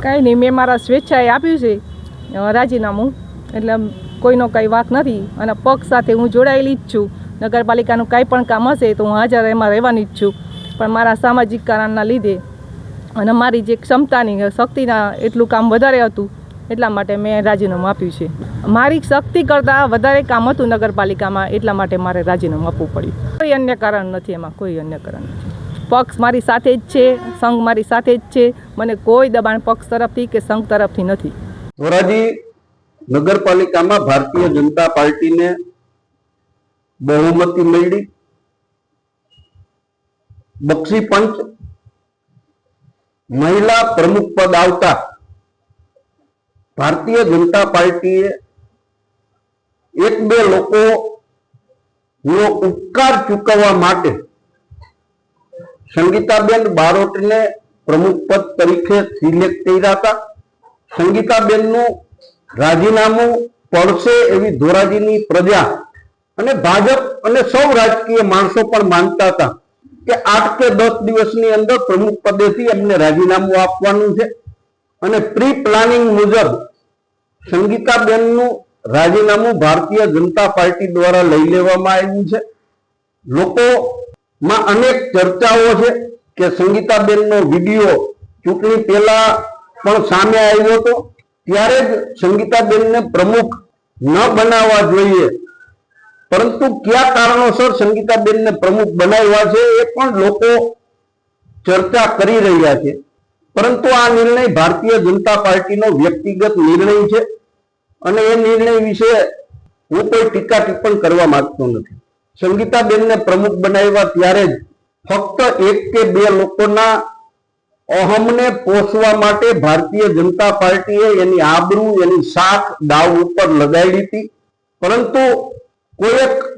કાંઈ નહીં, મેં મારા સ્વેચ્છાએ આપ્યું છે રાજીનામું, એટલે કોઈનો કંઈ વાંક નથી અને પક્ષ સાથે હું જોડાયેલી જ છું. નગરપાલિકાનું કાંઈ પણ કામ હશે તો હું હાજર એમાં રહેવાની જ છું, પણ મારા સામાજિક કારણના લીધે અને મારી જે ક્ષમતાની શક્તિના એટલું કામ વધારે હતું એટલા માટે મેં રાજીનામું આપ્યું છે. મારી શક્તિ કરતાં વધારે કામ હતું નગરપાલિકામાં, એટલા માટે મારે રાજીનામું આપવું પડ્યું. કોઈ અન્ય કારણ નથી, એમાં કોઈ અન્ય કારણ નથી. પક્ષ મારી સાથે જ છે, સંઘ મારી સાથે જ છે, મને કોઈ દબાણ પક્ષ તરફથી કે સંઘ તરફથી નથી. ધોરાજી નગરપાલિકામાં ભારતીય જનતા પાર્ટીને બહુમતી મળી. બક્ષી પંચ મહિલા પ્રમુખ પદ આવતા ભારતીય જનતા પાર્ટીએ એક બે લોકો નો ઉપકાર ચૂકવવા માટે સંગીતાબેન બારોટને પ્રમુખ પદ તરીકે સિલેક્ટ કર્યા હતા. સંગીતાબેનનું રાજીનામું પડશે એવી ધોરાજીની પ્રજા અને ભાજપ અને સૌ રાજકીય માણસો પણ માનતા હતા કે 8 કે 10 દિવસની અંદર પ્રમુખ પદેથી એમને રાજીનામું આપવાનું છે અને પ્રી પ્લાનિંગ મુજબ સંગીતાબેનનું રાજીનામું ભારતીય જનતા પાર્ટી દ્વારા લઈ લેવામાં આવ્યું છે. લોકોમાં અનેક ચર્ચાઓ છે કે સંગીતાબેનનો વિડીયો ચૂંટણી પહેલા પણ સામે આવ્યો હતો, ત્યારે જ સંગીતાબેનને પ્રમુખ ન બનાવવા જોઈએ, પરંતુ કયા કારણોસર સંગીતાબેનને પ્રમુખ બનાવ્યા છે એ પણ લોકો ચર્ચા કરી રહ્યા છે. પરંતુ આ નિર્ણય ભારતીય જનતા પાર્ટીનો વ્યક્તિગત નિર્ણય છે અને એ નિર્ણય વિશે હું કોઈ ટીકા ટિપ્પણ કરવા માંગતો નથી. સંગીતાબેનને પ્રમુખ બનાવ્યા ત્યારે જ ફક્ત 1 કે 2 લોકોના અહમને પોષવા માટે ભારતીય જનતા પાર્ટીએ એની આબરૂ, એની શાખ દાવ ઉપર લગાડી હતી. પરંતુ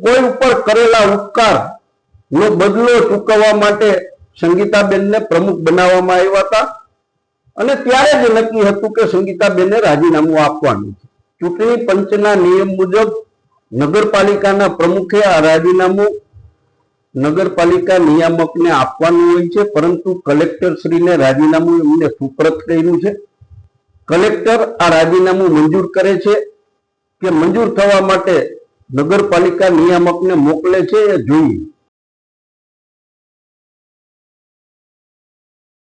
કોઈ ઉપર કરેલા ઉપકાર નો બદલો ચૂકવવા માટે સંગીતાબેનને પ્રમુખ બનાવવામાં આવ્યા હતા અને ત્યારે જ નક્કી હતું કે સંગીતાબેનને રાજીનામું આપવાનું છે. ચૂંટણી પંચના નિયમ મુજબ નગરપાલિકાના પ્રમુખે આ રાજીનામું નગરપાલિકા નિયામકને આપવાનું હોય છે, પરંતુ કલેક્ટર શ્રીને રાજીનામું એમને સુપરત કર્યું છે. કલેક્ટર આ રાજીનામું મંજૂર કરે છે કે મંજૂર થવા માટે નગરપાલિકા નિયામકને મોકલે છે એ જોઈએ.